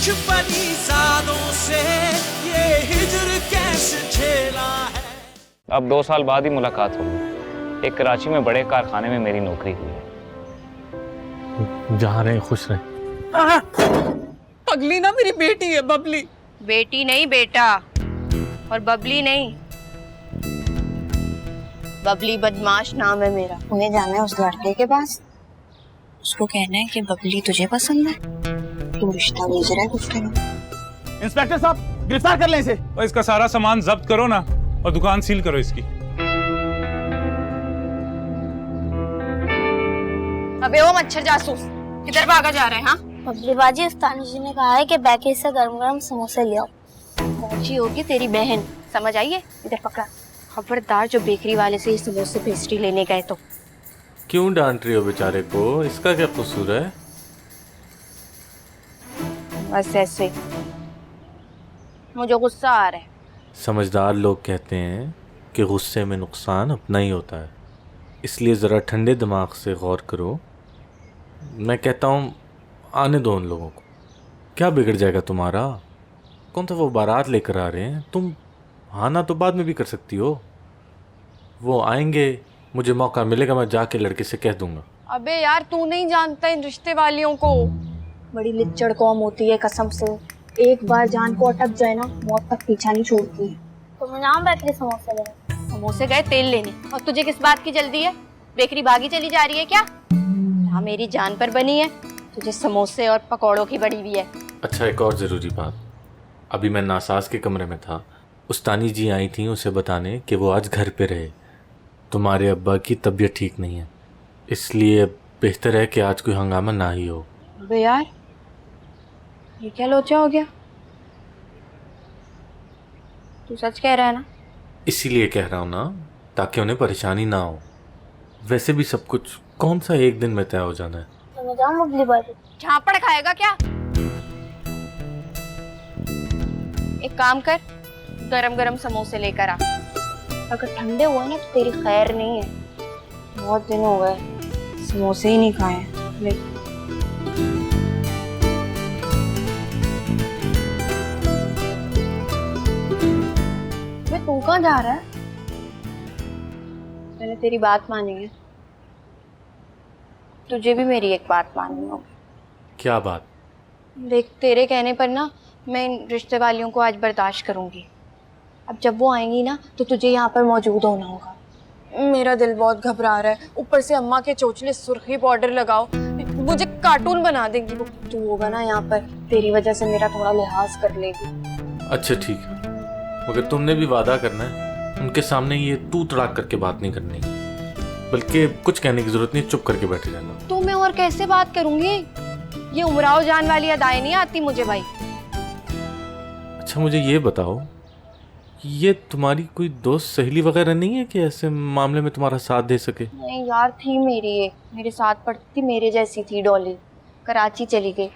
कुछ बनी सालों से ये हिजर कैसे झेला है। अब 2 साल बाद ही मुलाकात होगी। एक कराची में बड़े कारखाने में मेरी नौकरी हुई है। जहाँ रहे खुश रहे। पगली ना मेरी बेटी है बबली। बेटी नहीं बेटा, और बबली नहीं, बबली बदमाश नाम है मेरा। उन्हें जाना है उस लड़के के पास, उसको कहना है कि बबली तुझे पसंद है, तू रिश्ता भेज रहा है उसके लिए। इंस्पेक्टर साहब गिरफ्तार कर लें इसे। और इसका सारा सामान जब्त करो ना और दुकान सील करो इसकी। अबे वो मच्छर जासूस, किधर भागा जा रहे हैं? हाँ बबली बाजी, उस्तानी जी ने कहा है कि बेकरी से गरम गरम समोसे ले आओ। पहुंची होगी तेरी बहन, समझ आई है? इधर पकड़ा। खबरदार जो बेकरी वाले से ये समोसे पेस्ट्री लेने गए तो। क्यों डांट रही हो बेचारे को? इसका क्या कसूर है? बस ऐसे मुझे गुस्सा आ रहा है। समझदार लोग कहते हैं कि गुस्से में नुकसान अपना ही होता है, इसलिए ज़रा ठंडे दिमाग से गौर करो। मैं कहता हूँ आने दो उन लोगों को, क्या बिगड़ जाएगा तुम्हारा? कौन सा वो बारात लेकर आ रहे हैं, तुम हाँ ना तो बाद में भी कर सकती हो। वो आएंगे, मुझे मौका मिलेगा, मैं जाके लड़के से कह दूंगा। अबे यार तू नहीं जानता इन रिश्ते वालियों को, बड़ी लिच्चड़ कौम होती है कसम से। एक बार जान को अटक जाए ना, मौत तक पीछा नहीं छोड़ती। तुम नाम बेकरी समोसे ले। समोसे गए तेल लेने, और तुझे किस बात की जल्दी है? बेकरी भागी चली जा रही है क्या? हाँ मेरी जान पर बनी है, तुझे समोसे और पकौड़ों की बड़ी हुई है। अच्छा एक और ज़रूरी बात, अभी मैं नासाज के कमरे में था, उस्तानी जी आई थी उसे बताने कि वो आज घर पे रहे। तुम्हारे अब्बा की तबीयत ठीक नहीं है, इसलिए बेहतर है कि आज कोई हंगामा ना ही हो। अबे यार ये क्या लोचा हो गया? तू सच कह रहा है ना? इसीलिए कह रहा हूँ ना, ताकि उन्हें परेशानी ना हो। वैसे भी सब कुछ कौन सा एक दिन में तय हो जाना है। तो मैं जाऊँ बबली बाजी? झापड़ खाएगा क्या? एक काम कर, गरम गरम समोसे लेकर आ। अगर ठंडे हुए ना तो तेरी खैर नहीं है। बहुत दिन हो गए समोसे ही नहीं खाए हैं। ले। तू कहाँ जा रहा है? मैंने तेरी बात मानी है, तुझे भी मेरी एक बात माननी होगी। क्या बात? देख तेरे कहने पर ना मैं इन रिश्ते वालियों को आज बर्दाश्त करूंगी। अब जब वो आएंगी ना तो तुझे यहाँ पर मौजूद होना होगा। मेरा दिल बहुत घबरा रहा है, ऊपर से अम्मा के चोचले सुर्खी पाउडर लगाओ, मुझे कार्टून बना देंगी वो। तू होगा ना यहाँ पर, तेरी वजह से मेरा थोड़ा लिहाज कर लेगी। अच्छा ठीक है, मगर तुमने भी वादा करना है, उनके सामने ये तू तड़ाक करके बात नहीं करनी, बल्कि कुछ कहने की जरूरत नहीं, चुप करके बैठे रहना। तो मैं और कैसे बात करूंगी? ये उमराव जान वाली अदाएं नहीं आती मुझे भाई। अच्छा मुझे ये बताओ, ये तुम्हारी कोई दोस्त सहेली वगैरह नहीं है कि ऐसे मामले में तुम्हारा साथ दे सके? नहीं यार, थी मेरी एक, मेरे साथ पढ़ती थी, मेरे जैसी थी डॉली। कराची चली गई,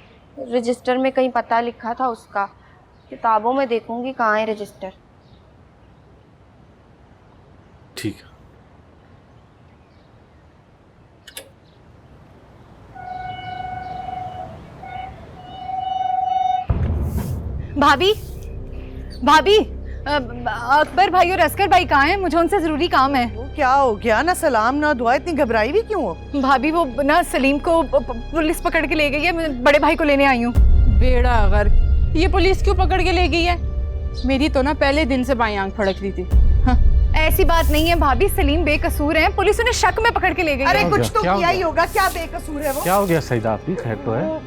रजिस्टर में कहीं पता लिखा था उसका, किताबों में देखूंगी कहाँ है रजिस्टर। ठीक है। भाभी, भाभी, अकबर भाई और अस्कर भाई कहाँ हैं? मुझे उनसे जरूरी काम है। क्या हो गया? ना सलाम ना दुआ, इतनी घबराई भी क्यों हो? भाभी वो ना सलीम को पुलिस पकड़ के ले गई है, मैं बड़े भाई को लेने आई हूँ। बेड़ा अगर ये पुलिस क्यों पकड़ के ले गई है? मेरी तो ना पहले दिन से बाईं आंख फड़क रही थी। हाँ, ऐसी बात नहीं है भाभी, सलीम बेकसूर है, पुलिस उन्हें शक में पकड़ के ले गई। अरे कुछ तो किया ही होगा, क्या बेकसूर है वो? क्या हो गया सईदा, आपकी खैर तो है?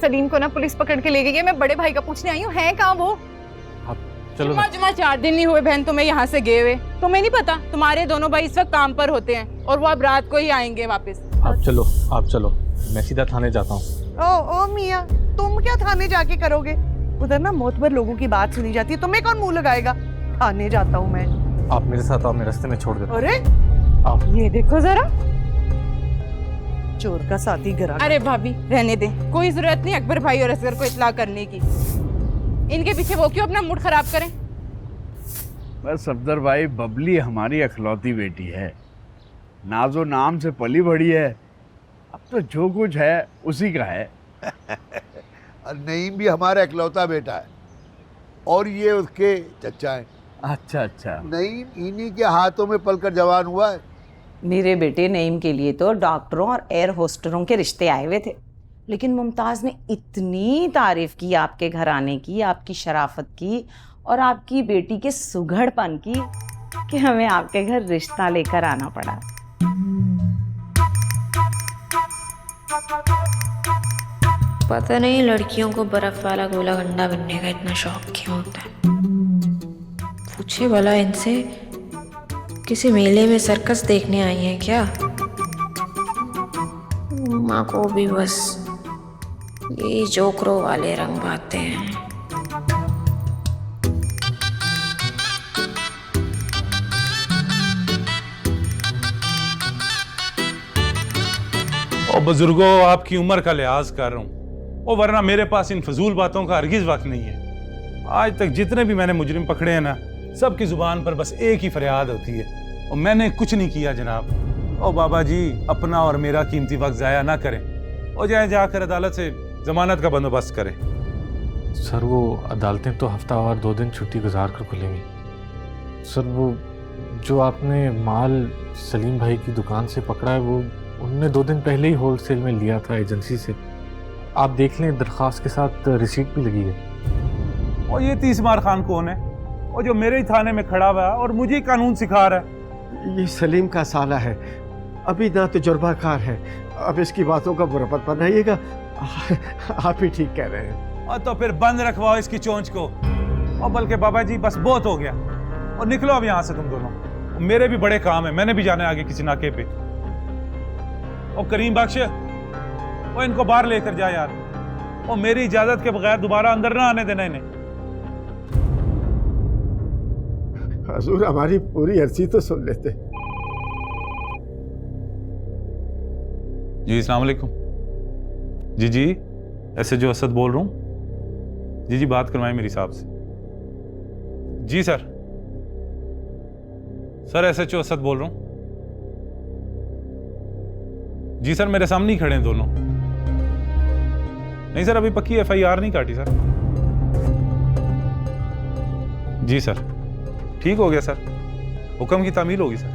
सलीम को ना पुलिस पकड़ के ले गई है, मैं बड़े भाई का पूछने आई हूँ, है कहाँ वो? चलो जुमा 4 दिन नहीं हुए बहन तुम्हें यहाँ से गए हुए, तुम्हें नहीं पता तुम्हारे दोनों भाई इस वक्त काम पर होते हैं और वो अब रात को ही आएंगे वापस। आप चलो, मैं सीधा थाने जाता हूँ। ओ मियाँ, तुम क्या थाने जाके करोगे? उधर ना मोतबर लोगों की बात सुनी जाती है, तुम्हें कौन मुंह लगाएगा? थाने जाता हूँ मैं। आप मेरे साथ आओ, मैं रास्ते में छोड़ देता हूँ। अरे आप ये देखो जरा, चोर का साथी गिरा। अरे भाभी रहने दे, कोई जरूरत नहीं अकबर भाई और असगर को इत्तला करने की। इनके पीछे वो क्यों अपना मूड खराब करें? बस सफदर भाई, बबली हमारी अखलौती बेटी है, नाजो नाम से पली बड़ी है, अब तो जो कुछ है उसी का है। और नईम भी हमारा इकलौता बेटा है और ये उसके चचा हैं। अच्छा अच्छा। नईम इन्हीं के हाथों में पलकर जवान हुआ है। मेरे बेटे नईम के लिए तो डॉक्टरों और एयर होस्टरों के रिश्ते आए हुए थे, लेकिन मुमताज़ ने इतनी तारीफ की आपके घर आने की, आपकी शराफत की और आपकी बेटी के सुघड़पन की कि हमें आपके घर रिश्ता लेकर आना पड़ा। पता नहीं लड़कियों को बर्फ वाला गोला गंडा बनने का इतना शौक क्यों होता है। पूछे भला इनसे, किसी मेले में सर्कस देखने आई हैं क्या? माँ को भी बस ये जोकरों वाले रंग भाते हैं। और बुजुर्गों, आपकी उम्र का लिहाज कर रहा हूँ, और वरना मेरे पास इन फजूल बातों का हरगिज वक्त नहीं है। आज तक जितने भी मैंने मुजरिम पकड़े हैं ना, सबकी जुबान पर बस एक ही फरियाद होती है, और मैंने कुछ नहीं किया जनाब। और बाबा जी, अपना और मेरा कीमती वक्त ज़ाया ना करें और जाकर अदालत से जमानत का बंदोबस्त करें। सर वो अदालतें तो हफ्तावार 2 दिन छुट्टी गुजार कर खुलेंगी। सर वो जो आपने माल सलीम भाई की दुकान से पकड़ा है, वो उनने 2 दिन पहले ही होलसेल में लिया था एजेंसी से। आप देख लें, दरख्वास्त के साथ रिसीट भी लगी है। और ये तीसमार खान कौन है, और जो मेरे ही थाने में खड़ा हुआ है और मुझे कानून सिखा रहा है? ये सलीम का साला है, अभी ना तजुर्बाकार है। अब इसकी बातों का बुरापत बनाइएगा। आप ही ठीक कह रहे हैं। और तो फिर बंद रखवाओ इसकी चोंच को। और बल्कि बाबा जी, बस बहुत हो गया, और निकलो अब यहाँ से तुम दोनों। मेरे भी बड़े काम है, मैंने भी जाना है आगे किसी नाके पे। और करीम बख्श, वो इनको बाहर लेकर जा यार, और मेरी इजाजत के बगैर दोबारा अंदर ना आने देना इन्हें। हुजूर, हमारी पूरी अर्जी तो सुन लेते। जी अस्सलाम वालेकुम। जी ऐसे जो असद बोल रहा हूँ। जी बात करवाएं मेरी साहब से। जी सर ऐसे जो असद बोल रहा हूँ। जी सर, मेरे सामने ही खड़े हैं दोनों। नहीं सर, अभी पक्की FIR नहीं काटी सर। जी सर, ठीक हो गया सर, हुक्म की तामील होगी सर।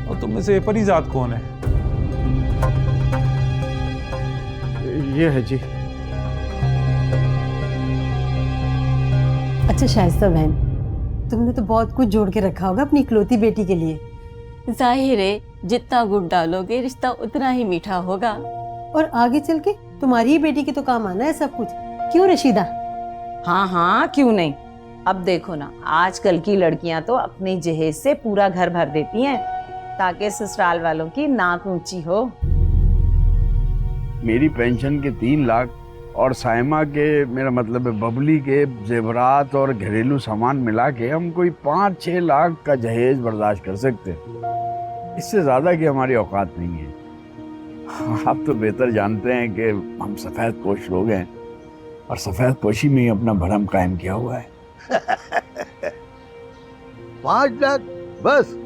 और तुम में से परिजात कौन है? ये है जी। अच्छा शाइस्ता बहन, तुमने तो बहुत कुछ जोड़ के रखा होगा अपनी इकलौती बेटी के लिए। जाहिर है, जितना गुड़ डालोगे रिश्ता उतना ही मीठा होगा। और आगे चल के तुम्हारी ही बेटी के तो काम आना है सब कुछ, क्यों रशीदा? हाँ, क्यों नहीं। अब देखो ना, आजकल की लड़कियां तो अपनी जहेज से पूरा घर भर देती हैं ताकि ससुराल वालों की नाक ऊंची हो। मेरी पेंशन के 3 लाख और साइमा के, मेरा मतलब है बबली के जेवरात और घरेलू सामान मिला के हम कोई 5-6 लाख का जहेज बर्दाश्त कर सकते हैं। इससे ज़्यादा की हमारी औकात नहीं है। आप तो बेहतर जानते हैं कि हम सफ़ेद पोश लोग हैं और सफ़ेद पोशी में ही अपना भरम कायम किया हुआ है। 5 लाख बस?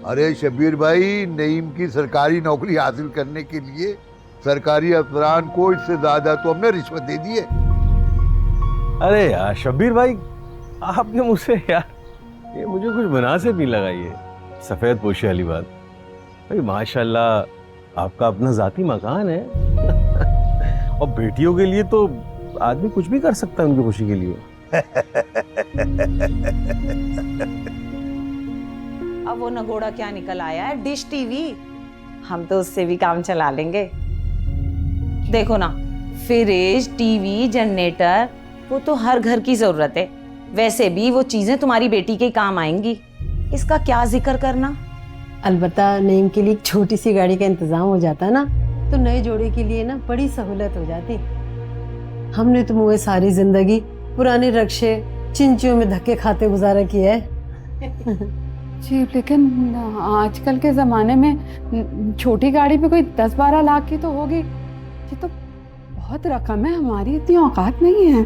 अरे शब्बीर भाई, नईम की सरकारी नौकरी हासिल करने के लिए सरकारी अफसरान को इससे ज्यादा तो हमने रिश्वत दे दी है। अरे यार शब्बीर भाई, आपके मुंह से यार ये मुझे कुछ मुनासिब नहीं लगा ये सफेद पोशी वाली बात। भाई माशाल्लाह, आपका अपना जाती मकान है और बेटियों के लिए तो आदमी कुछ भी कर सकता है उनकी खुशी के लिए। अब वो नगोड़ा क्या निकल आया है, डिश टीवी। हम तो उससे भी काम चला लेंगे। देखो ना, फ्रिज, टीवी, जनरेटर, वो तो हर घर की जरूरत है। वैसे भी वो चीजें तुम्हारी बेटी के काम आएंगी, इसका क्या जिक्र करना। अलबत्ता नईम के लिए एक छोटी सी गाड़ी का इंतजाम हो जाता ना, तो नए जोड़े के लिए ना बड़ी सहूलत हो जाती। हमने तो मुझे सारी जिंदगी पुराने रक्शे, चिंचियों में धक्के खाते गुजारा किया है। जी, लेकिन आजकल के ज़माने में छोटी गाड़ी भी कोई 10-12 लाख की तो होगी। ये तो बहुत रकम है, हमारी इतनी औकात नहीं है।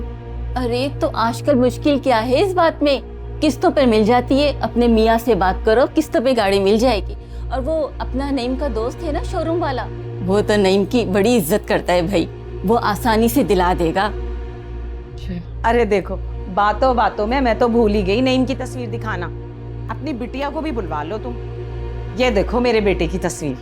अरे तो आजकल मुश्किल क्या है इस बात में, किस्तों पर मिल जाती है। अपने मियाँ से बात करो, किस्तों पे गाड़ी मिल जाएगी। और वो अपना नईम का दोस्त है ना शोरूम वाला, वो तो नईम की बड़ी इज्जत करता है भाई, वो आसानी से दिला देगा। अरे देखो, बातों बातों में मैं तो भूल ही गई नईम की तस्वीर दिखाना। अपनी बिटिया को भी बुलवा लो तुम। ये देखो मेरे बेटे की तस्वीर।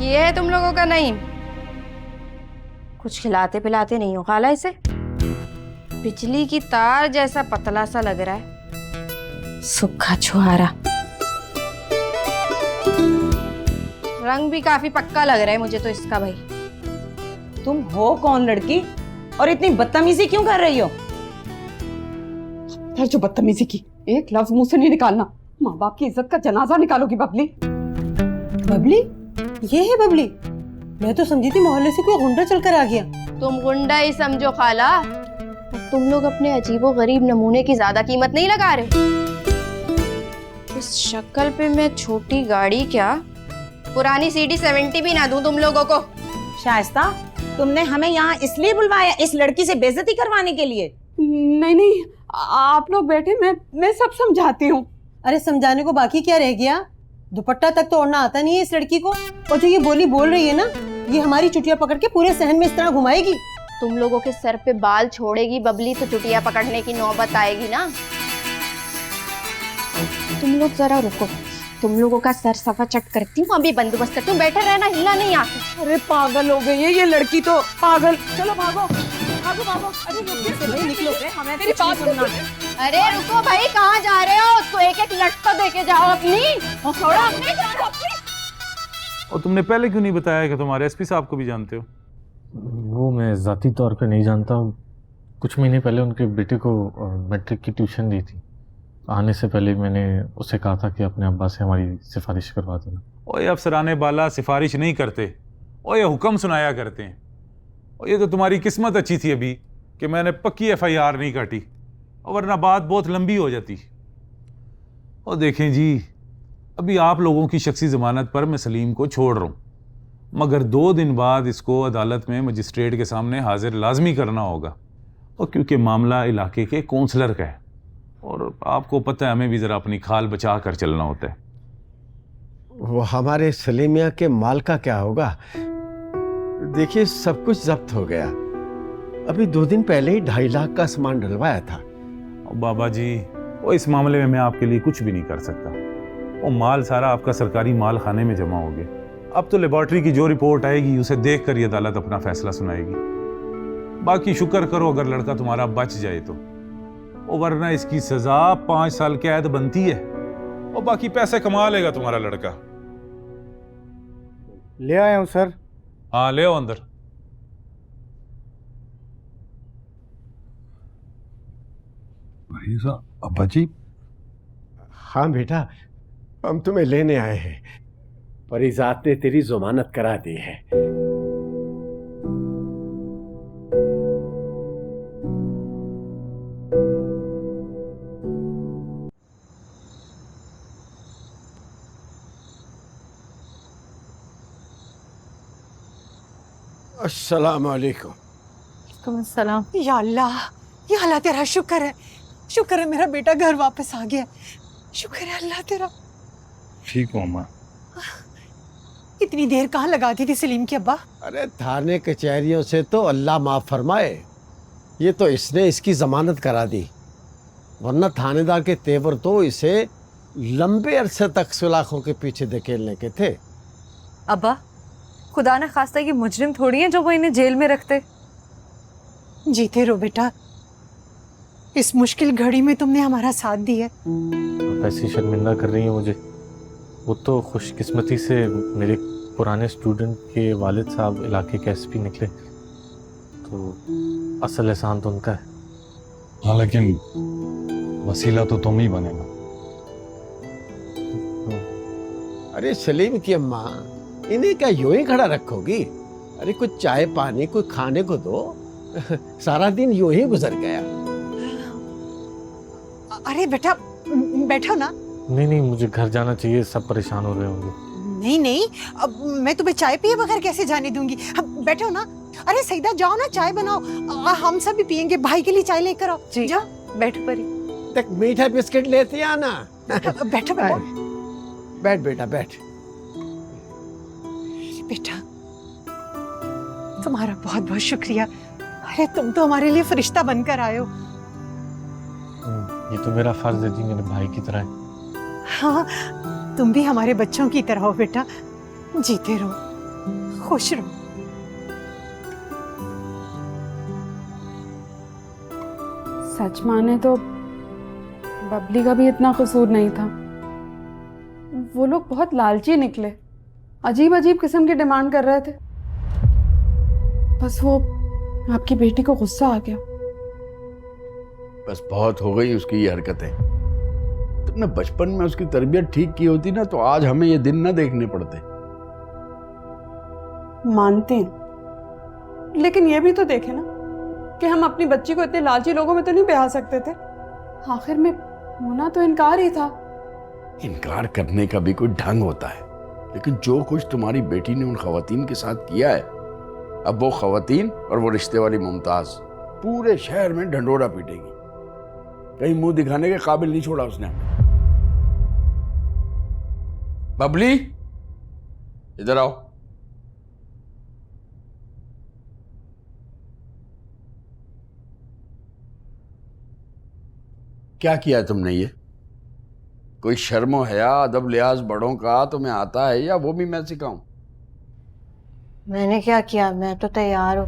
ये है तुम लोगों का नईम? कुछ खिलाते पिलाते नहीं हो खाला इसे? बिजली की तार जैसा पतला सा लग रहा है, सूखा छुहारा। रंग भी काफी पक्का लग रहा है मुझे तो इसका। भाई तुम हो कौन लड़की और इतनी बदतमीजी क्यों कर रही हो? फिर जो बदतमीजी की, एक लफ्ज मुंह से नहीं निकालना। माँ बाप की इज्जत का जनाजा निकालोगी बबली। बबली? ये है बबली? मैं तो समझी थी मोहल्ले से कोई गुंडा चलकर आ गया। तुम गुंडा ही समझो खाला। तुम लोग अपने अजीबो गरीब नमूने की ज्यादा कीमत नहीं लगा रहे। इस शक्ल पे मैं छोटी गाड़ी क्या, पुरानी CD 70 भी ना दूं तुम लोगों को। शाइस्ता, तुमने हमें यहाँ इसलिए बुलवाया, इस लड़की से बेइज्जती करवाने के लिए? नहीं नहीं, आप लोग बैठे, मैं सब समझाती हूँ। अरे समझाने को बाकी क्या रह गया? दुपट्टा तक तो ओढ़ना आता नहीं है इस लड़की को, और जो ये बोली बोल रही है ना, ये हमारी चुटिया पकड़ के पूरे सहन में इस तरह घुमाएगी। तुम लोगों के सर पे बाल छोड़ेगी बबली तो चुटिया पकड़ने की नौबत आएगी ना। तुम लोग जरा रुको, तुम लोगों का सर सफा चट करती हूँ, अभी बंदोबस्त करती हूँ। बैठे रहना, हिलना नहीं आके। अरे पागल हो गई है ये लड़की तो, पागल। चलो भागो भागो भागो। अरे रुको, निकलो, हमें मेरी बात सुनो। अरे रुको भाई, कहाँ जा रहे हो? उसको एक एक लट तो देके जाओ अपनी, और थोड़ा अपने जाओ अपनी। और तुमने पहले क्यों नहीं बताया कि तुम्हारे एसपी साहब को भी जानते हो? वो मैं ज़ाती तौर पे नहीं जानता हूँ। कुछ महीने पहले उनके बेटे को मैट्रिक की ट्यूशन दी थी। आने से पहले मैंने उसे कहा था कि अपने अब्बा से हमारी सिफारिश करवा देना। और ये अफसराने बाला सिफारिश नहीं करते, और ये हुक्म सुनाया करते हैं। और ये तो तुम्हारी किस्मत अच्छी थी अभी कि मैंने पक्की FIR नहीं काटी, और वरना बात बहुत लंबी हो जाती। और देखें जी, अभी आप लोगों की शख्सी ज़मानत पर मैं सलीम को छोड़ रहा हूँ, मगर 2 दिन बाद इसको अदालत में मजिस्ट्रेट के सामने हाजिर लाजमी करना होगा। और क्योंकि मामला इलाके के कौंसलर का है, और आपको पता है हमें भी ज़रा अपनी खाल बचा कर चलना होता है। वो हमारे सलीमिया के माल का क्या होगा? देखिए, सब कुछ जब्त हो गया। अभी 2 दिन पहले ही 2.5 लाख का सामान डलवाया था। और बाबा जी, वो इस मामले में मैं आपके लिए कुछ भी नहीं कर सकता। वो माल सारा आपका सरकारी माल खाने में जमा हो गया। अब तो लेबॉर्ट्री की जो रिपोर्ट आएगी उसे देख कर ये अदालत अपना फैसला सुनाएगी। बाकी शुक्र करो अगर लड़का तुम्हारा बच जाए तो, और वरना इसकी सजा 5 साल कैद बनती है, और बाकी पैसे कमा लेगा तुम्हारा लड़का। ले आया हूं सर। हाँ, ले आओ अंदर। अब्बा जी। हाँ बेटा, हम तुम्हें लेने आए हैं। परिजात ने तेरी जमानत करा दी है। अस्सलाम वालेकुम। सलाम। या अल्लाह, या अल्लाह तेरा शुक्र है, शुक्र है मेरा बेटा घर वापस आ गया। शुक्र है अल्लाह तेरा। ठीक हूँ अम्मा। इतनी देर कहाँ लगा दी थी सलीम के अब्बा? अरे थाने कचहरियों से तो अल्लाह माफ फरमाए, ये तो इसने इसकी जमानत करा दी, वरना थानेदार के तेवर तो इसे लंबे अरसे तक सलाखों के पीछे धकेलने के थे। अब्बा, खुदा न खास्ता ये मुजरिम थोड़ी है जो वो इन्हें जेल में रखते। जीते रहो बेटा, इस मुश्किल घड़ी में तुमने हमारा साथ दिया। आप ऐसी शर्मिंदा कर रही हैं मुझे। वो तो खुशकिस्मती से मेरे पुराने स्टूडेंट के वालिद साहब इलाके के SP निकले, तो असल एहसान तो उनका है। हाँ, लेकिन वसीला तो तुम ही बनेगा। अरे सलीम की अम्मा, इन्हें क्या यूं ही खड़ा रखोगी? अरे कुछ चाय पानी कुछ खाने को दो। सारा दिन यूं ही गुजर गया। अरे बेटा बैठो ना। नहीं, मुझे घर जाना चाहिए, सब परेशान हो रहे होंगे। नहीं, अब मैं तुम्हें चाय पिए बगैर कैसे जाने दूंगी? अब बैठो ना। अरे सईदा जाओ ना, चाय बनाओ, हम सब भी पियेंगे। भाई के लिए चाय लेकर आओ। जाओ। बैठो परी। देख मीठा बिस्किट लेते आना। बैठो बैठो बैठ बेटा बैठ। बेटा तुम्हारा बहुत बहुत शुक्रिया। अरे तुम तो हमारे लिए फरिश्ता बनकर आए हो। ये तो मेरा फर्ज है जी, मेरे भाई की तरह है। हाँ तुम भी हमारे बच्चों की तरह हो बेटा। जीते रहो, खुश रहो। सच माने तो बबली का भी इतना कसूर नहीं था। वो लोग बहुत लालची निकले, अजीब अजीब किस्म की डिमांड कर रहे थे। बस वो आपकी बेटी को गुस्सा आ गया। बस बहुत हो गई उसकी ये हरकतें। तुमने बचपन में उसकी तरबियत ठीक की होती ना, तो आज हमें ये दिन ना देखने पड़ते। मानते हैं, लेकिन ये भी तो देखे ना कि हम अपनी बच्ची को इतने लालची लोगों में तो नहीं ब्याह सकते थे। आखिर में होना तो इनकार ही था। इनकार करने का भी कोई ढंग होता है, लेकिन जो कुछ तुम्हारी बेटी ने उन खवातीन के साथ किया है, अब वो खवातीन और वो रिश्ते वाली मुमताज पूरे शहर में ढंडोरा पीटेगी। कहीं मुंह दिखाने के काबिल नहीं छोड़ा उसने हमें। बबली इधर आओ। क्या किया है तुमने ये? कोई शर्मो हया अदब लिहाज बड़ों का तुम्हें आता है या वो भी मैं सिखाऊं? मैंने क्या किया, मैं तो तैयार हूँ।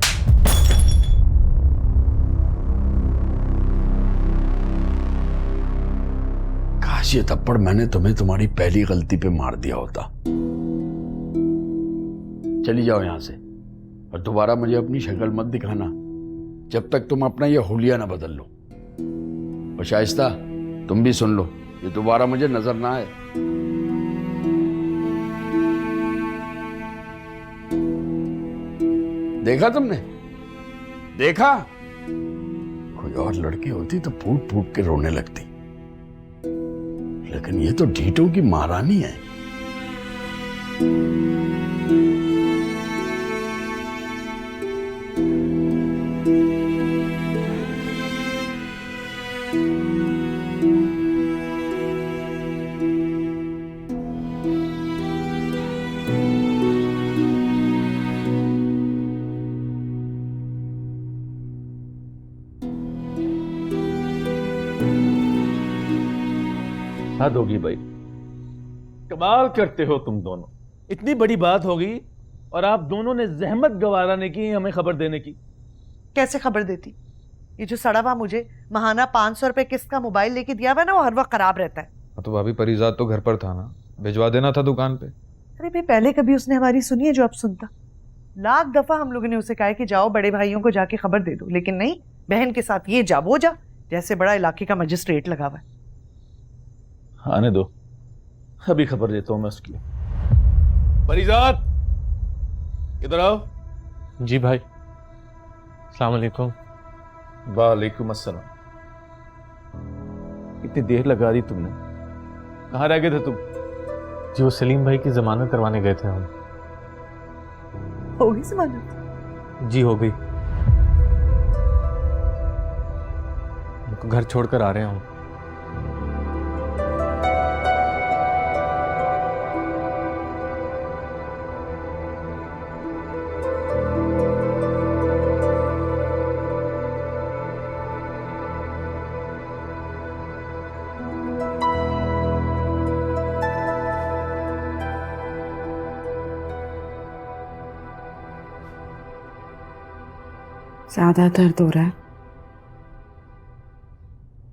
काश ये थप्पड़ मैंने तुम्हें तुम्हारी पहली गलती पे मार दिया होता। चली जाओ यहां से और दोबारा मुझे अपनी शक्ल मत दिखाना जब तक तुम अपना ये हुलिया ना बदल लो। और शाइस्ता तुम भी सुन लो, ये दोबारा मुझे नजर ना आए। देखा तुमने? देखा? कोई और लड़की होती तो फूट फूट के रोने लगती, लेकिन ये तो ढीठों की महारानी है। हद होगी भाई, कमाल करते हो तुम दोनों। इतनी बड़ी बात होगी और आप दोनों ने जहमत गवारा नहीं की हमें खबर देने की। कैसे खबर देती? ये जो सड़ा हुआ मुझे महाना 500 रुपए किस्त का मोबाइल लेके दिया हुआ ना, वो हर वक्त खराब रहता है। तो भाभी परिजात तो घर पर था ना, भिजवा देना था दुकान पे। अरे भाई पहले कभी उसने हमारी सुनी है जो अब सुनता? लाख दफा हम लोगों ने उसे कहा कि जाओ बड़े भाइयों को जाके खबर दे दो, लेकिन नहीं, बहन के साथ ये जा वो जा, जैसे बड़ा इलाके का मजिस्ट्रेट लगा हुआ है। आने दो, अभी खबर देता हूं मैं उसकी। परिजात इधर आओ। जी भाई। अस्सलाम वालेकुम। वालेकुम अस्सलाम। इतनी देर लगा दी तुमने, कहाँ रह गए थे तुम? जी वो सलीम भाई की जमानत करवाने गए थे हम। हो गई जमानत? जी हो गई। उनको घर छोड़कर आ रहे हैं हम। ज्यादा दर्द हो रहा है?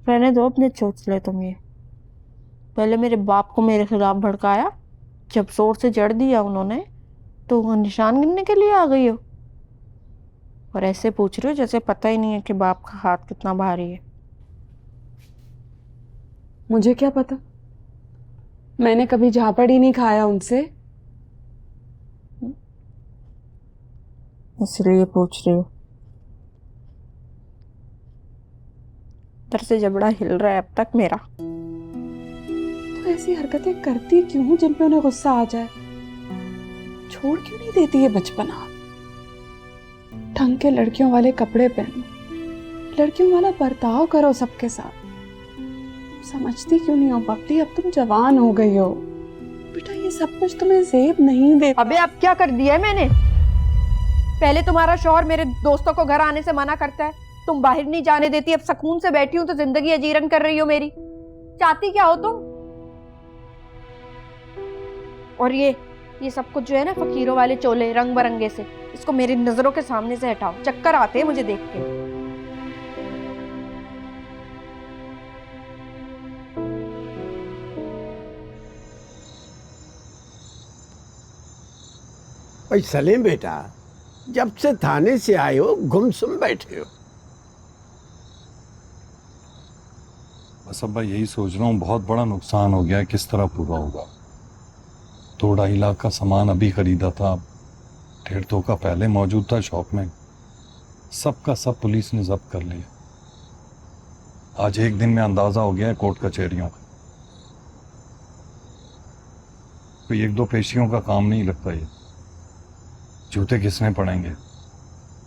रहने दो, अपने सोच ले तुम। ये पहले मेरे बाप को मेरे खिलाफ भड़काया, जब जोर से जड़ दिया उन्होंने तो वो निशान गिनने के लिए आ गई हो, और ऐसे पूछ रहे हो जैसे पता ही नहीं है कि बाप का हाथ कितना भारी है। मुझे क्या पता, मैंने कभी झापड़ ही नहीं खाया उनसे, इसलिए पूछ रही हो। इधर से जबड़ा हिल रहा है अब तक मेरा। तो ऐसी हरकतें करती क्यों हूँ जिन पे उन्हें गुस्सा आ जाए? छोड़ क्यों नहीं देती है बचपना? ढंग के लड़कियों वाले कपड़े पहनो, लड़कियों वाला बर्ताव करो सबके साथ। समझती क्यों नहीं हो बबली, अब तुम जवान हो गई हो बेटा, ये सब कुछ तुम्हें ज़ेब नहीं दे। अबे अब क्या कर दिया है मैंने? पहले तुम्हारा शौहर मेरे दोस्तों को घर आने से मना करता है, तुम बाहर नहीं जाने देती, अब सुकून से बैठी हूं तो जिंदगी अजीरन कर रही हो मेरी। चाहती क्या हो तुम? और ये सब कुछ जो है ना, फकीरों वाले चोले रंग बरंगे से, इसको मेरी नजरों के सामने से हटाओ, चक्कर आते हैं मुझे देख के। भाई सलीम बेटा, जब से थाने से आए हो गुमसुम बैठे हो। बस अब मैं यही सोच रहा हूँ, बहुत बड़ा नुकसान हो गया है, किस तरह पूरा होगा। 2-2.5 लाख का सामान अभी खरीदा था, 1.5 तोका पहले मौजूद था शॉप में, सब का सब पुलिस ने जब्त कर लिया। आज एक दिन में अंदाजा हो गया है कोर्ट कचहरियों का। कोई 1-2 पेशियों का काम नहीं लगता ये। जूते घिसने पड़ेंगे,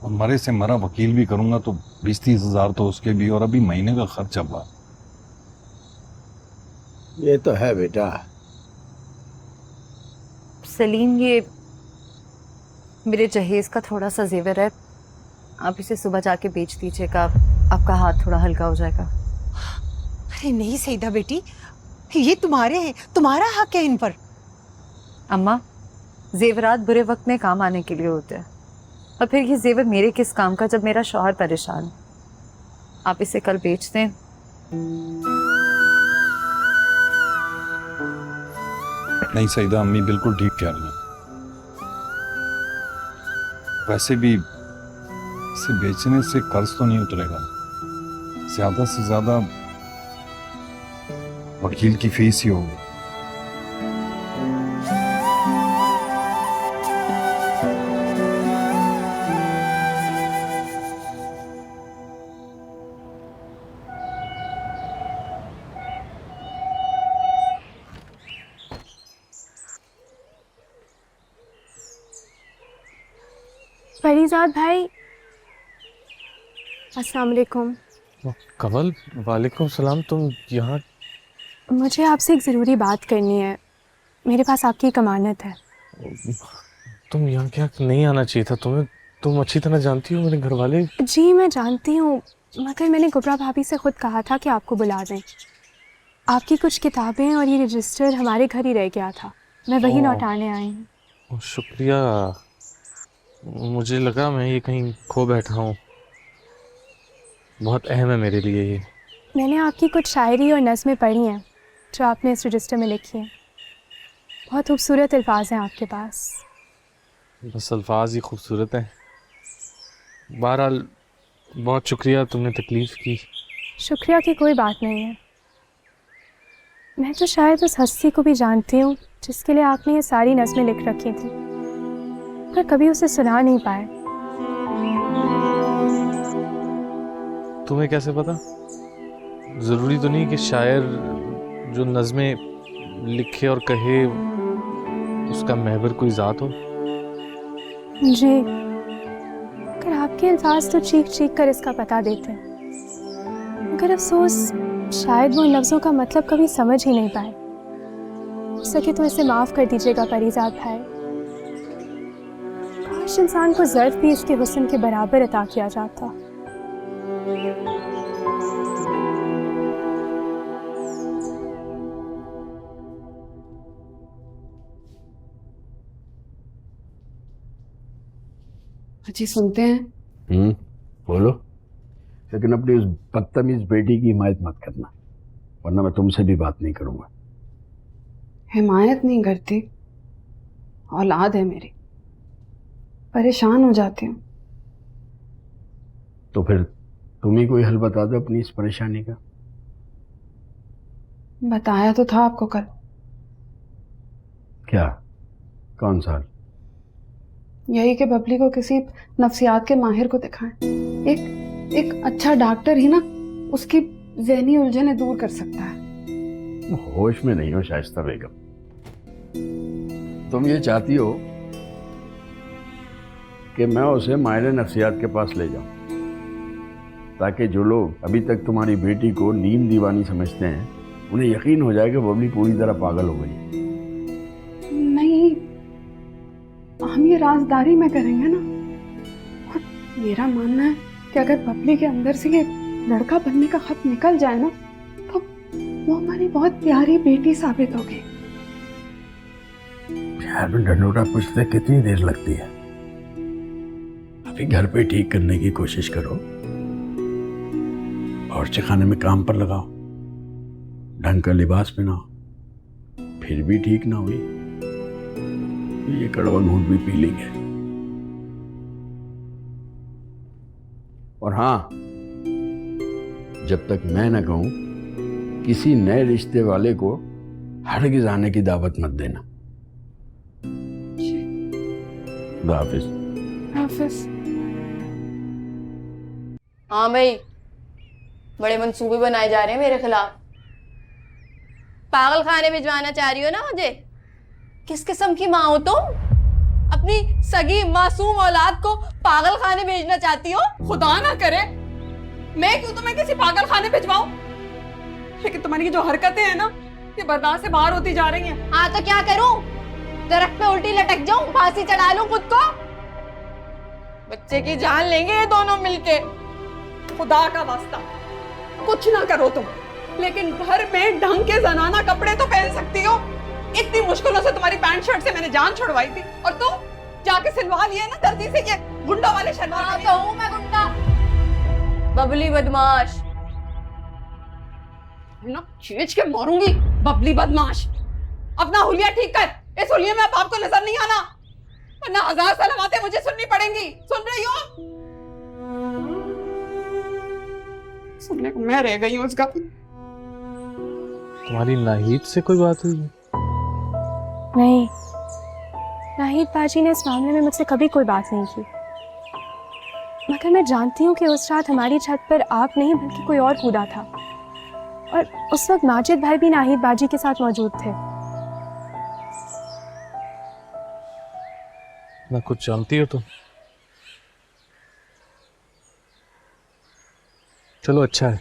और मरे से मरा वकील भी करूंगा तो 20-30 हज़ार तो उसके भी, और अभी महीने का खर्च हुआ। ये तो है बेटा। सलीम, ये मेरे जहेज का थोड़ा सा जेवर है, आप इसे सुबह जाके बेच दीजिएगा, आपका हाथ थोड़ा हल्का हो जाएगा। अरे नहीं सईदा बेटी, ये तुम्हारे हैं, तुम्हारा हक है इन पर। अम्मा, जेवरात बुरे वक्त में काम आने के लिए होते हैं, और फिर ये जेवर मेरे किस काम का जब मेरा शौहर परेशान है। आप इसे कल बेच दें। नहीं सईदा, अम्मी बिल्कुल ठीक कह रही हैं। वैसे भी इसे बेचने से कर्ज तो नहीं उतरेगा, ज्यादा से ज्यादा वकील की फीस ही होगी। फरीजाद भाई, अस्सलाम वालेकुम। कमल, वालेकुम सलाम। तुम यहाँ? मुझे आपसे एक ज़रूरी बात करनी है, मेरे पास आपकी एक अमानत है। तुम यहाँ क्या नहीं आना चाहिए था तुम्हें, तुम अच्छी तरह जानती हो मेरे घर वाले। जी मैं जानती हूँ, मगर मैंने गुबरा भाभी से खुद कहा था कि आपको बुला दें। आपकी कुछ किताबें और ये रजिस्टर हमारे घर ही रह गया था, मैं वही लौटाने आई हूँ। शुक्रिया, मुझे लगा मैं ये कहीं खो बैठा हूँ। बहुत अहम है मेरे लिए ये। मैंने आपकी कुछ शायरी और नज़में पढ़ी हैं जो आपने इस रजिस्टर में लिखी हैं, बहुत खूबसूरत अल्फाज हैं आपके पास। बस अल्फाज ही खूबसूरत हैं। बहरहाल बहुत शुक्रिया, तुमने तकलीफ़ की। शुक्रिया की कोई बात नहीं है, मैं तो शायद उस हस्ती को भी जानती हूँ जिसके लिए आपने ये सारी नज़में लिख रखी थी, पर कभी उसे सुना नहीं पाए। तुम्हें कैसे पता? ज़रूरी तो नहीं कि शायर जो नज़में लिखे और कहे उसका महवर कोई ज़ात हो। जी, अगर आपके अल्फाज तो चीख चीख कर इसका पता देते हैं, मगर अफसोस शायद वो लफ्ज़ों का मतलब कभी समझ ही नहीं पाए। हो सके तो इसे माफ़ कर दीजिएगा फरीजाद भाई। काश इंसान को ज़र्फ भी इसके हुस्न के बराबर अता किया जाता। जी सुनते हैं। बोलो। लेकिन अपनी उस बदतमीज बेटी की हिमायत मत करना, वरना मैं तुमसे भी बात नहीं करूंगा। हिमायत नहीं करती, औलाद है मेरी, परेशान हो जाती हूँ। तो फिर तुम ही कोई हल बता दो अपनी इस परेशानी का। बताया तो था आपको कल। क्या? कौन सा हल? यही कि बबली को किसी नफ्सियात के माहिर को दिखाएं। एक अच्छा डॉक्टर ही ना उसकी ज़हनी उलझनें दूर कर सकता है। होश में नहीं हो शाइस्ता बेगम। तुम ये चाहती हो कि मैं उसे माहिर नफ्सियात के पास ले जाऊं ताकि जो लोग अभी तक तुम्हारी बेटी को नीम दीवानी समझते हैं उन्हें यकीन हो जाए कि बबली पूरी तरह पागल हो गई। नहीं, हम ये राजदारी में करेंगे ना। और मेरा मानना है कि अगर बबली के अंदर से ये लड़का बनने का खत निकल जाए ना, तो वो हमारी बहुत प्यारी बेटी साबित होगी। प्यार में ढंढोरा पूछते कितनी देर लगती है? अभी घर पे ठीक करने की कोशिश करो और खाने में काम पर लगाओ, ढंग का लिबास पहनाओ। फिर भी ठीक ना हुई तो ये कड़वा घूंट भी पी लेंगे। और हाँ, जब तक मैं ना कहूं किसी नए रिश्ते वाले को हरगिज आने की दावत मत देना। हाफिज। हाफिज। हाँ भाई, बड़े मंसूबे बनाए जा रहे हैं मेरे खिलाफ। पागल खाने भिजवाना चाह रही हो ना मुझे? किस किस्म की माँ हो तुम? अपनी सगी मासूम औलाद को पागल खाने भेजना चाहती हो? खुदा ना करे मैं क्यों तुम्हें किसी पागल खाने भिजवाऊं, लेकिन तुम्हारी जो हरकतें हैं ना, ये बर्दाश्त से बाहर होती जा रही हैं। हाँ तो क्या करूं? दरख्त पे उल्टी लटक जाऊं, फांसी चढ़ा लूं खुद को? बच्चे की जान लेंगे ये दोनों मिलके। खुदा का वास्ता कुछ ना करो तुम, लेकिन घर में ढंग के जनाना कपड़े तो पहन सकती हो। इतनी मुश्किलों से तुम्हारी पैंट शर्ट से मैंने जान छुड़वाई थी, और तुम जाके सिलवा लिए ना दर्जी से ये गुंडा वाले शलवार। हाँ तो हूं मैं गुंडा, बबली बदमाश। ना खींच के मारूंगी, बबली बदमाश। अपना हुलिया ठीक कर, इस हुलिये में अब आपको नजर नहीं आना, वरना 1000 सलामतें मुझे सुननी पड़ेंगी। सुन रही हो? सुनने को मैं रह गई हूँ उसका। तुम्हारी नाहिद से कोई बात हुई? नहीं, नाहिद बाजी ने इस मामले में मुझसे कभी कोई बात नहीं की, मगर मैं जानती हूँ कि उस रात हमारी छत पर आप नहीं बल्कि कोई और कूदा था, और उस वक्त माजिद भाई भी नाहिद बाजी के साथ मौजूद थे। ना कुछ जानती हो तुम? चलो अच्छा है,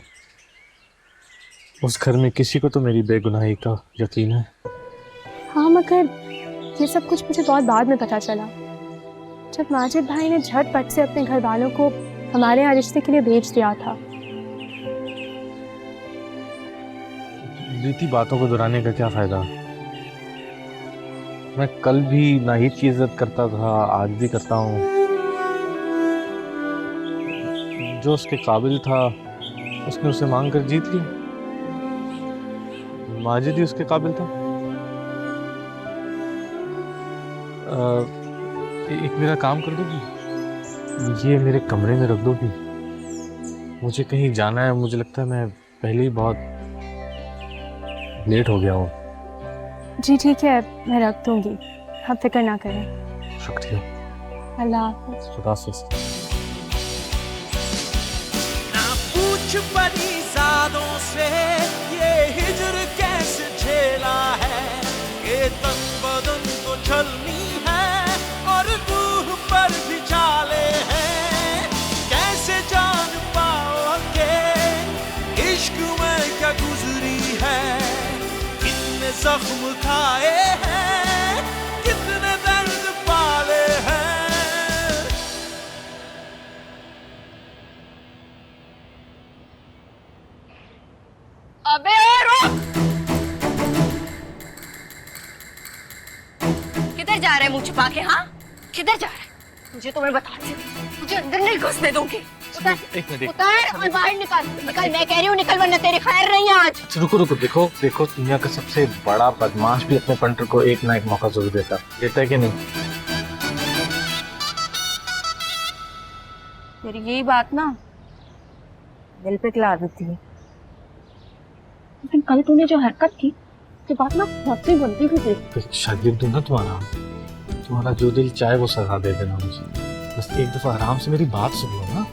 उस घर में किसी को तो मेरी बेगुनाही का यकीन है। हाँ, मगर ये सब कुछ मुझे बहुत बाद में पता चला, जब माजिद भाई ने झटपट से अपने घर वालों को हमारे यहाँ रिश्ते के लिए भेज दिया था। बीती बातों को दोहराने का क्या फायदा? मैं कल भी नाहिद की इज्जत करता था, आज भी करता हूँ। जो उसके काबिल था उसने उसे मांग कर जीत लिया। माजिद ही उसके काबिल था। एक मेरा काम कर दोगी? ये मेरे कमरे में रख दोगी? मुझे कहीं जाना है, मुझे लगता है मैं पहले ही बहुत लेट हो गया हूँ। जी ठीक है, मैं रख दूंगी, आप फिक्र ना करें। शुक्रिया। अल्लाह हाफ़िज़। खुदा हाफ़िज़। पूछ परीज़ादों से ये हिज्र कैसे झेला है, ये तन बदन तो छलनी है और रूह पर भी चाले हैं। कैसे जान पाओगे इश्क में क्या गुजरी है, कितने जख्म खाए हैं, कितने दर्द पाले हैं। अबे रुक! किधर जा रहे हैं मुंह छुपा के? हाँ, किधर जा रहे हैं? मुझे तो मैं बताती हूँ, मुझे अंदर नहीं घुसने दूंगी। उतार और बाहर निकाल। निकल, मैं कह रही हूँ निकल, वरना तेरे खैर नहीं है आज। रुको रुको, देखो देखो, दुनिया का सबसे बड़ा बदमाश भी अपने पंटर को एक ना एक मौका जरूर देता है कि नहीं? तेरी यही बात ना दिल पे खिला देती है, लेकिन कल तूने जो हरकत की तो बात ना बहुत ही बनती थी। शागिर्द दूं ना तुम्हारा जो दिल चाहे वो सजा दे देना मुझे, बस एक दफा आराम से मेरी बात सुन लो ना।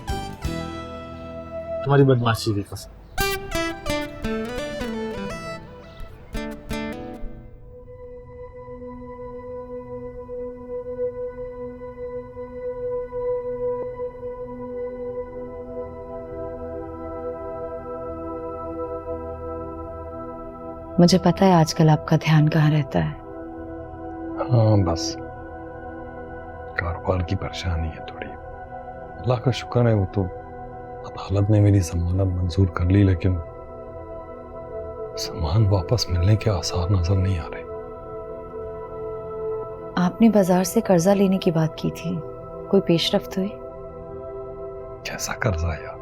तुम्हारी बदमाशी की कसम। मुझे पता है आजकल आपका ध्यान कहाँ रहता है। हाँ बस कारोबार की परेशानी है थोड़ी। अल्लाह का शुक्र है वो तो अदालत ने मेरी जमानत मंजूर कर ली, लेकिन सामान वापस मिलने के आसार नजर नहीं आ रहे। आपने बाजार से कर्जा लेने की बात की थी, कोई पेशरफ्त हुई? कैसा कर्जा यार,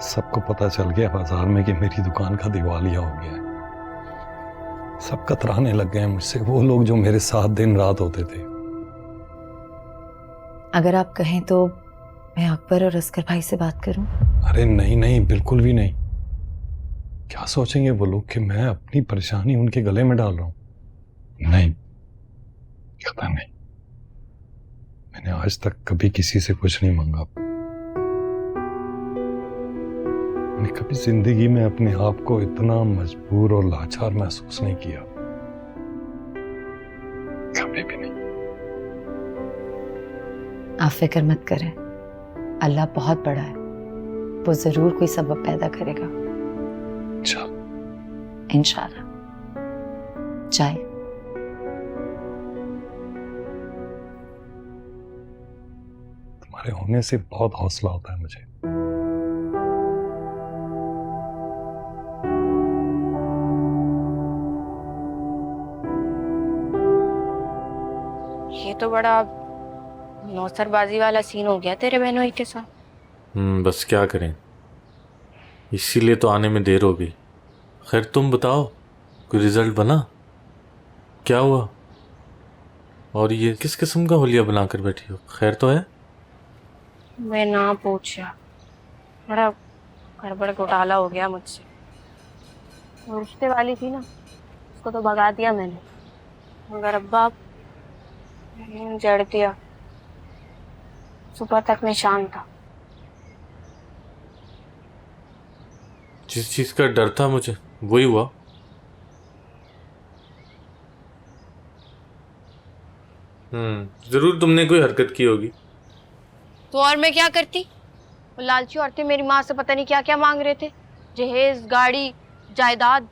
सबको पता चल गया बाजार में कि मेरी दुकान का दिवालिया हो गया है। सब कतराने लग गए मुझसे, वो लोग जो मेरे साथ दिन रात होते थे। अगर आप कहें तो मैं अकबर और असगर भाई से बात करूं? अरे नहीं नहीं, बिल्कुल भी नहीं। क्या सोचेंगे वो लोग कि मैं अपनी परेशानी उनके गले में डाल रहा हूं। नहीं, पता नहीं, मैंने आज तक कभी किसी से कुछ नहीं मांगा। मैंने कभी जिंदगी में अपने आप को इतना मजबूर और लाचार महसूस नहीं किया, कभी भी नहीं। आप फिक्र मत करें, अल्लाह बहुत बड़ा है, वो जरूर कोई सबब पैदा करेगा। इंशाल्लाह। चाय? तुम्हारे होने से बहुत हौसला होता है मुझे। ये तो बड़ा नौसरबाजी वाला सीन हो गया तेरे बहनोई के साथ। बस क्या करें, इसीलिए तो आने में देर हो गई। खैर तुम बताओ, कोई रिजल्ट बना? क्या हुआ? और ये किस किस्म का होलिया बनाकर बैठी हो? खैर तो है? मैं ना पूछा, बड़ा गड़बड़ घोटाला हो गया मुझसे। वो रिश्ते वाली थी ना, उसको तो भगा दिया मैंने, मगर अब्बा जड़ दिया। सुबह तक मैं शांत था। जिस चीज का डर था मुझे वही हुआ। जरूर तुमने कोई हरकत की होगी। तो और मैं क्या करती? वो लालची औरतें मेरी माँ से पता नहीं क्या क्या मांग रहे थे, जहेज, गाड़ी, जायदाद।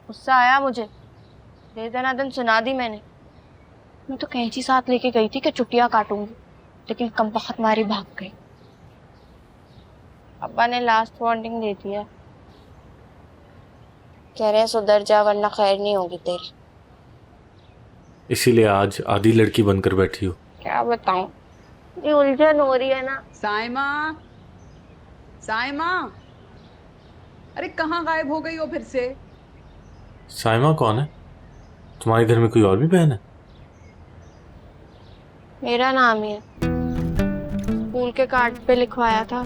गुस्सा आया मुझे, दे दनादन सुना दी मैंने। मैं तो कैंची साथ लेके गई थी कि चुटिया काटूंगी, लेकिन कम बहुत मारी भाग गई। अब्बा ने लास्ट वार्निंग दे दिया, कह रहे हैं सुधर जा वरना खैर नहीं होगी तेरी। इसीलिए आज आधी लड़की बनकर बैठी हो। क्या बताऊं, ये उलझन हो रही है ना। साइमा, साइमा, अरे कहाँ गायब हो गई हो फिर से? साइमा कौन है? तुम्हारे घर में कोई और भी बहन है? मेरा नाम ही है, स्कूल के कार्ड पे लिखवाया था।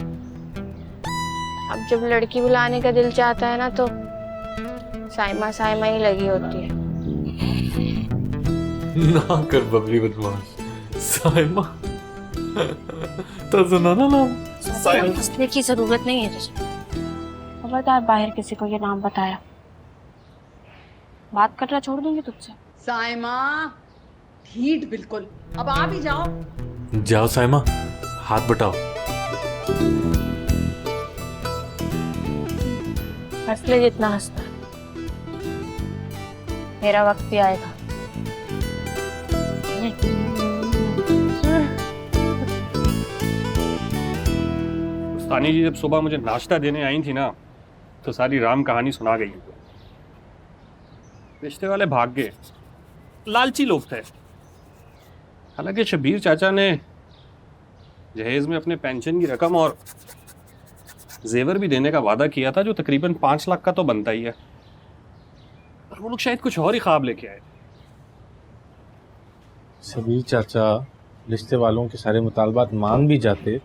अब जब लड़की बुलाने का दिल चाहता है ना तो साइमा साइमा ही लगी होती है। ना कर बबली बदमाश, साइमा तो सुना ना नाम। हंसने की जरूरत नहीं है तुझे। खबरदार बाहर किसी को ये नाम बताया, बात करना छोड़ दूंगी तुझसे। साइमा, ढीठ बिल्कुल, अब आ भी जाओ। जाओ साइमा, हाथ बटाओ। हंस ले जितना हंसता, मेरा वक्त भी आएगा। उस्तानी जी जब सुबह मुझे नाश्ता देने आई थी ना, तो सारी राम कहानी सुना गई। रिश्ते वाले भाग गए, लालची लोग थे। हालांकि शबीर चाचा ने जहेज में अपने पेंशन की रकम और जेवर भी देने का वादा किया था, जो तकरीबन 5 लाख का तो बनता ही है। पर वो लोग शायद कुछ और ही ख्वाब लेके आए। शबीर चाचा रिश्ते वालों के सारे मुतालबात मान भी जाते,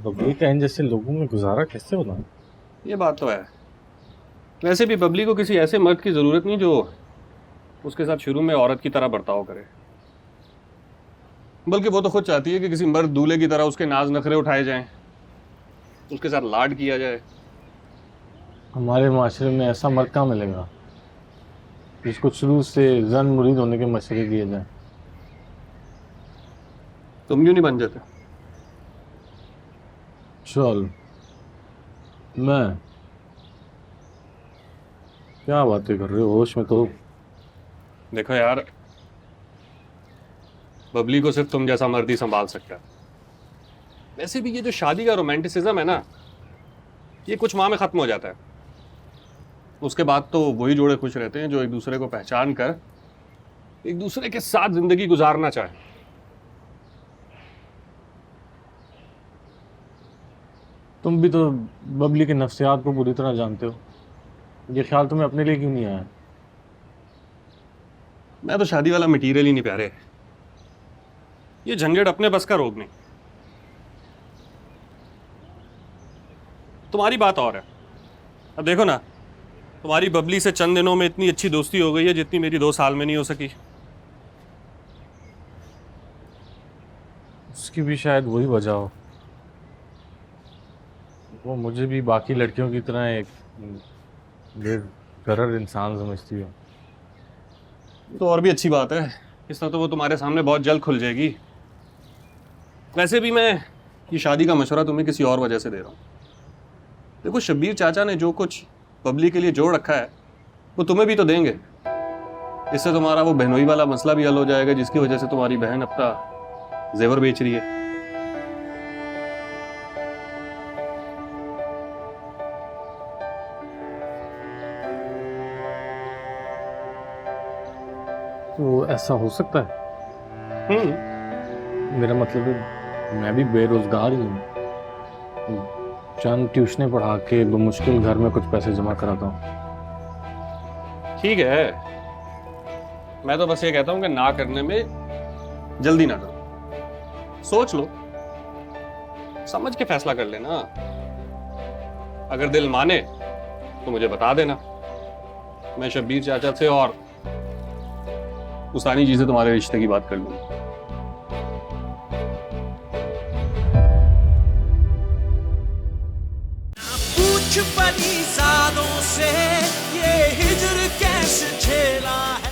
बबली का इन जैसे लोगों में गुजारा कैसे होना? ये बात तो है। वैसे भी बबली को किसी ऐसे मर्द की ज़रूरत नहीं जो उसके साथ शुरू में औरत की तरह बर्ताव करे, बल्कि वो तो खुद चाहती है कि किसी मर्द दूल्हे की तरह उसके नाज नखरे उठाए जाएं, उसके साथ लाड किया जाए। हमारे माशरे में ऐसा मर्द कहाँ मिलेगा जिसको शुरू से जन मुरीद होने के मशवरे दिए जाए? तुम क्यों नहीं बन जाते? चल मैं क्या बातें कर रहे हो, होश में तो। देखो यार, बबली को सिर्फ तुम जैसा मर्द ही संभाल सकता है। वैसे भी ये जो शादी का रोमांटिसिज्म है ना, ये कुछ माह में खत्म हो जाता है। उसके बाद तो वही जोड़े खुश रहते हैं जो एक दूसरे को पहचान कर एक दूसरे के साथ जिंदगी गुजारना चाहे। तुम भी तो बबली के नफ्सियात को पूरी तरह जानते हो। ये ख्याल तुम्हें अपने लिए क्यों नहीं आया? मैं तो शादी वाला मटेरियल ही नहीं प्यारे। ये झंझट अपने बस का रोग नहीं। तुम्हारी बात और है। अब देखो ना, तुम्हारी बबली से चंद दिनों में इतनी अच्छी दोस्ती हो गई है जितनी मेरी 2 साल में नहीं हो सकी। उसकी भी शायद वही वजह हो। वो मुझे भी बाकी लड़कियों की तरह एक बेगरर इंसान समझती है। तो और भी अच्छी बात है, इस तरह तो वो तुम्हारे सामने बहुत जल्द खुल जाएगी। वैसे भी मैं ये शादी का मशवरा तुम्हें किसी और वजह से दे रहा हूँ। देखो, शब्बीर चाचा ने जो कुछ बबली के लिए जोड़ रखा है वो तुम्हें भी तो देंगे। इससे तुम्हारा वो बहनोई वाला मसला भी हल हो जाएगा जिसकी वजह से तुम्हारी बहन अपना जेवर बेच रही है। तो ऐसा हो सकता है? मेरा मतलब है मैं भी बेरोजगार ही हूँ। चंद ट्यूशनें पढ़ा के मुश्किल घर में कुछ पैसे जमा कराता हूँ। ठीक है, मैं तो बस ये कहता हूँ कि ना करने में जल्दी ना करो। सोच लो, समझ के फैसला कर लेना। अगर दिल माने तो मुझे बता देना। मैं शब्बीर चाचा से और उस्तानी जी से तुम्हारे रिश्ते की बात कर लूंगा। पूछ परीज़ादों से ये हिजर कैसे झेला है।